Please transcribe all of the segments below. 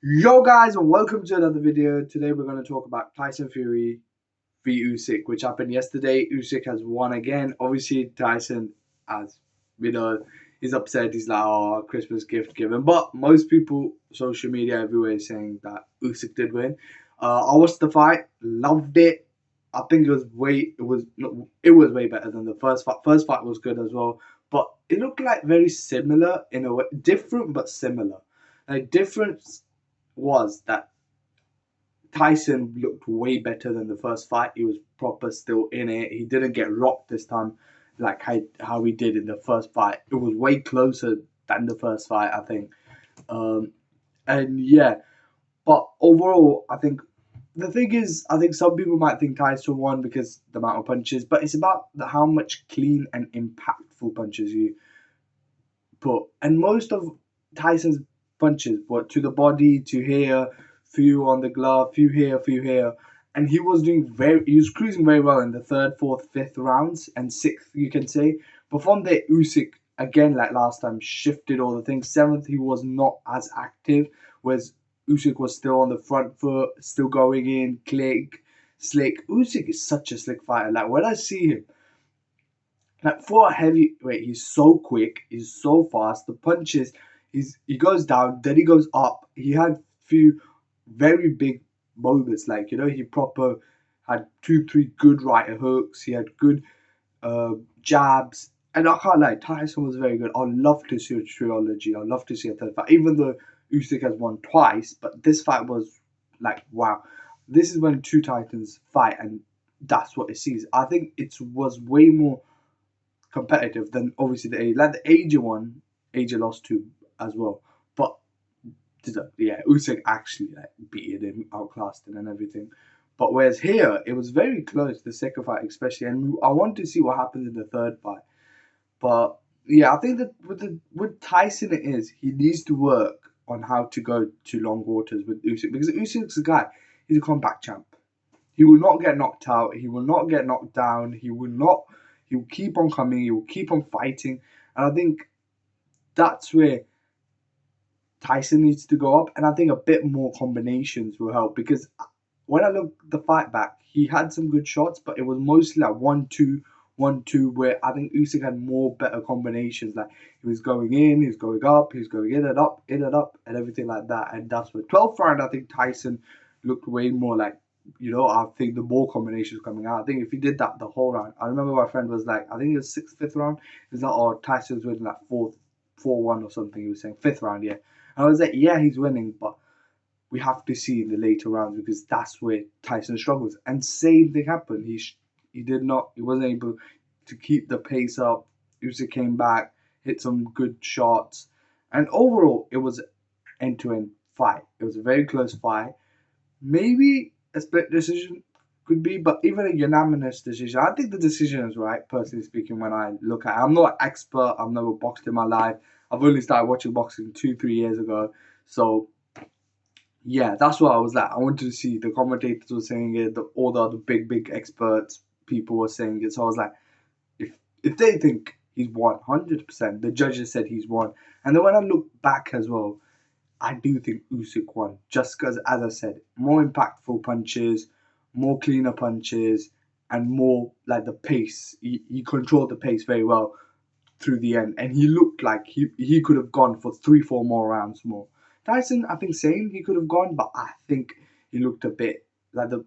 Yo guys, and welcome to another video. Today we're going to talk about Tyson Fury v Usyk, which happened yesterday. Usyk has won again. Obviously, Tyson, as we know, he's upset. He's like, "Oh, Christmas gift given." But most people, social media everywhere, is saying that Usyk did win. I watched the fight, loved it. I think it was way better than the first fight. First fight was good as well, but it looked like very similar in a way, different but similar. Like difference was that Tyson looked way better than the first fight. He was proper still in it. He didn't get rocked this time like how he did in the first fight. It was way closer than the first fight, I think. Um, and yeah, but overall, I think the thing is, I think some people might think Tyson won because the amount of punches, but it's about how much clean and impactful punches you put. And most of Tyson's punches were to the body, to here, few on the glove, few here. And he was cruising very well in the third, fourth, fifth rounds, and sixth, you can say. But from there, Usyk, again, like last time, shifted all the things. Seventh, he was not as active, whereas Usyk was still on the front foot, still going in, click, slick. Usyk is such a slick fighter. Like, when I see him, like for a heavyweight, he's so quick, he's so fast. The punches, he goes down, then he goes up. He had few very big moments, like he proper had two, three good right hooks. He had good jabs, and I can't lie, Tyson was very good. I'd love to see a trilogy. I'd love to see a third fight, even though Usyk has won twice. But this fight was like wow. This is when two Titans fight, and that's what it sees. I think it was way more competitive than obviously the AJ one. AJ lost to as well, but yeah, Usyk actually like beat him, outclassed him, and everything. But whereas here, it was very close, the second fight especially, and I want to see what happens in the third fight. But yeah, I think that with Tyson, it is he needs to work on how to go to long waters with Usyk, because Usyk's a guy. He's a comeback champ. He will not get knocked out. He will not get knocked down. He will not. He will keep on coming. He will keep on fighting. And I think that's where Tyson needs to go up. And I think a bit more combinations will help, because when I look the fight back, he had some good shots, but it was mostly like 1-2, 1-2, where I think Usyk had more better combinations. Like he was going in, he was going up, he was going in and up, and everything like that. And that's where 12th round, I think Tyson looked way more like, I think the more combinations coming out. I think if he did that the whole round, I remember my friend was like, I think it was sixth, fifth round. He's like, oh, Tyson's winning like fourth, 4-1 or something. He was saying fifth round, yeah. And I was like, yeah, he's winning, but we have to see in the later rounds, because that's where Tyson struggles. And same thing happened. He wasn't able to keep the pace up. Usyk came back, hit some good shots, and overall it was end to end fight. It was a very close fight. Maybe a split decision could be, but even a unanimous decision, I think the decision is right. Personally speaking, when I look at it, I'm not an expert. I've never boxed in my life. I've only started watching boxing 2, 3 years ago. So yeah, that's what I was like. I wanted to see, the commentators were saying it, all the other big experts, people were saying it. So I was like, if if they think he's won 100%, the judges said he's won. And then when I look back as well, I do think Usyk won, just because, as I said, more impactful punches, more cleaner punches, and more like the pace. He controlled the pace very well through the end, and he looked like he could have gone for 3, 4 more rounds more. Tyson, I think same, he could have gone, but I think he looked a bit like the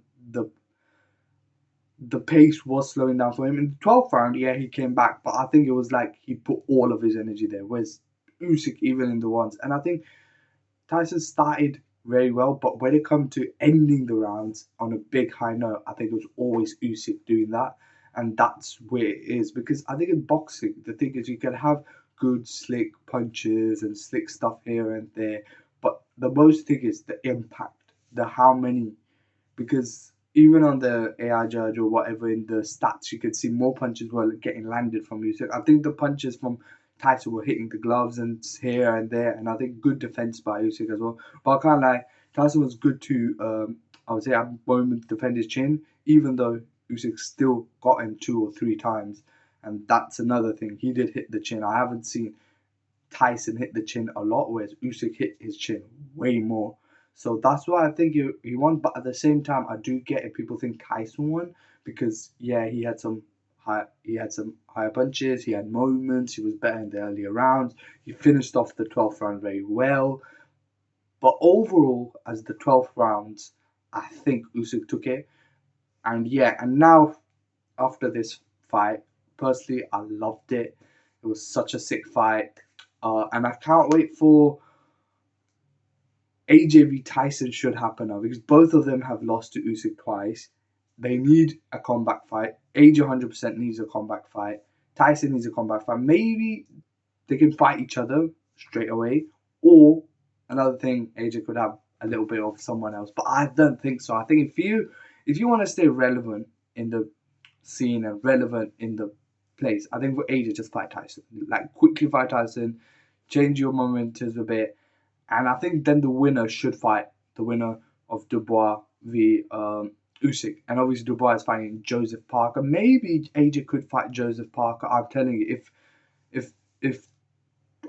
the pace was slowing down for him. In the 12th round, yeah, he came back, but I think it was like he put all of his energy there. Whereas Usyk, even in the ones, and I think Tyson started very well, but when it comes to ending the rounds on a big high note, I think it was always Usyk doing that, and that's where it is. Because I think in boxing, the thing is you can have good slick punches and slick stuff here and there, but the most thing is the impact, the how many. Because even on the AI judge or whatever in the stats, you could see more punches were getting landed from Usyk. I think the punches from Tyson were hitting the gloves and here and there, and I think good defense by Usyk as well. But I can't lie, Tyson was good to, I would say, at moments defend his chin, even though Usyk still got him 2 or 3 times, and that's another thing. He did hit the chin. I haven't seen Tyson hit the chin a lot, whereas Usyk hit his chin way more. So that's why I think he won. But at the same time, I do get it. People think Tyson won because yeah, he had some higher punches. He had moments. He was better in the earlier rounds. He finished off the 12th round very well. But overall, as the 12th rounds, I think Usyk took it. And yeah, and now after this fight, personally, I loved it. It was such a sick fight. And I can't wait for AJ v Tyson should happen now because both of them have lost to Usyk twice. They need a comeback fight. AJ 100% needs a comeback fight. Tyson needs a comeback fight. Maybe they can fight each other straight away, or another thing, AJ could have a little bit of someone else. But I don't think so. I think if you want to stay relevant in the scene and relevant in the place, I think for AJ just fight Tyson. Like quickly fight Tyson, change your momentum a bit, and I think then the winner should fight the winner of Dubois v Usyk. And obviously Dubois is fighting Joseph Parker. Maybe AJ could fight Joseph Parker. I'm telling you, if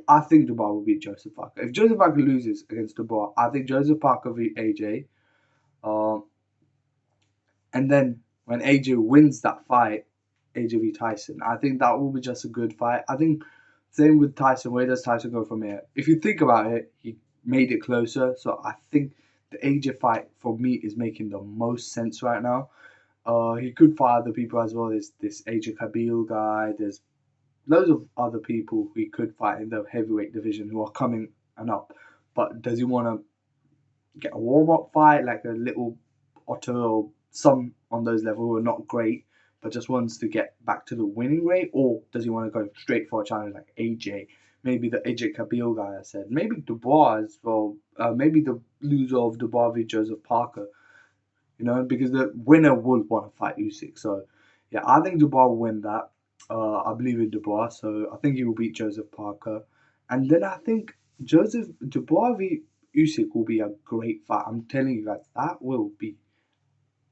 I think Dubois will beat Joseph Parker. If Joseph Parker loses against Dubois, I think Joseph Parker beat AJ. And then when AJ wins that fight, AJ v Tyson, I think that will be just a good fight. I think same with Tyson. Where does Tyson go from here? If you think about it, he made it closer. So I think the AJ fight for me is making the most sense right now. He could fight other people as well. There's this AJ Kabil guy. There's loads of other people he could fight in the heavyweight division who are coming and up. But does he want to get a warm up fight like a little Otto or some on those levels who are not great, but just wants to get back to the winning rate? Or does he want to go straight for a challenge like AJ? Maybe the AJ Kabil guy I said. Maybe Dubois as well. Maybe the loser of Dubois v Joseph Parker. You know, because the winner would want to fight Usyk. So, yeah, I think Dubois will win that. I believe in Dubois, so I think he will beat Joseph Parker. And then I think Joseph Dubois v Usyk will be a great fight. I'm telling you guys, that will be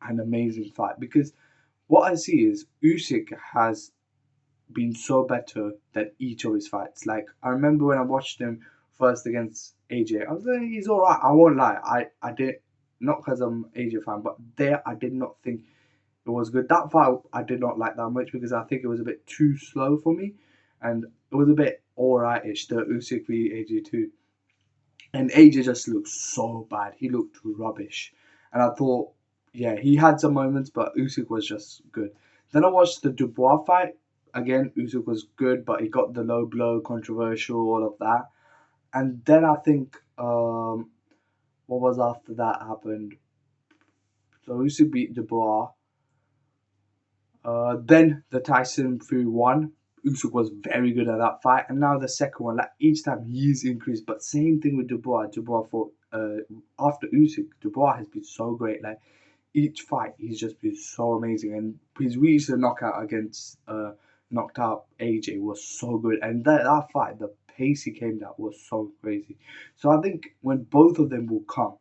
an amazing fight because what I see is Usyk has been so better than each of his fights. Like I remember when I watched him first against AJ, I was like, he's alright. I won't lie. I did not because I'm an AJ fan, but there I did not think it was good. That fight I did not like that much because I think it was a bit too slow for me, and it was a bit alrightish. The Usyk v AJ too, and AJ just looked so bad. He looked rubbish, and I thought, yeah, he had some moments, but Usyk was just good. Then I watched the Dubois fight. Again, Usyk was good, but he got the low blow, controversial, all of that. And then I think, what was after that happened? So Usyk beat Dubois. Then the Tyson Fury one. Usyk was very good at that fight, and now the second one. Like each time he's increased, but same thing with Dubois. Dubois fought after Usyk. Dubois has been so great. Like each fight, he's just been so amazing, and his recent knockout against knocked out AJ was so good. And that fight, the pace he came down was so crazy. So I think when both of them will come,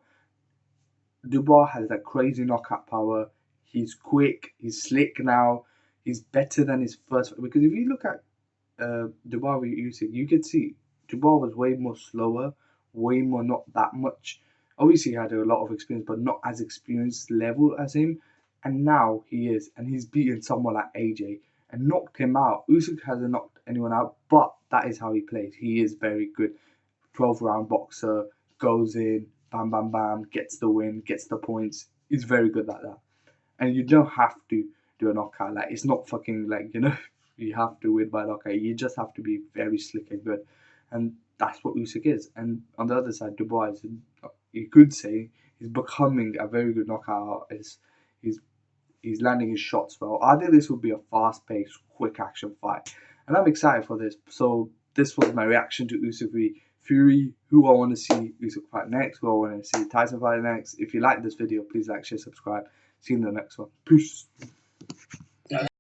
Dubois has that crazy knockout power. He's quick. He's slick now. He's better than his first. Because if you look at Dubois with Usyk, you can see Dubois was way more slower, way more not that much. Obviously, he had a lot of experience, but not as experienced level as him. And now he is, and he's beaten someone like AJ and knocked him out. Usyk hasn't knocked anyone out, but that is how he plays. He is very good. 12-round boxer, goes in, bam, bam, bam, gets the win, gets the points. He's very good like that. And you don't have to do a knockout. Like, it's not fucking like, you have to win by knockout. You just have to be very slick and good. And that's what Usyk is. And on the other side, Dubois, you could say, he's becoming a very good knockout artist. He's landing his shots well. I think this will be a fast-paced, quick action fight, and I'm excited for this. So this was my reaction to Usyk v Fury. Who I want to see Usyk fight next? Who I want to see Tyson fight next? If you like this video, please like, share, subscribe. See you in the next one. Peace.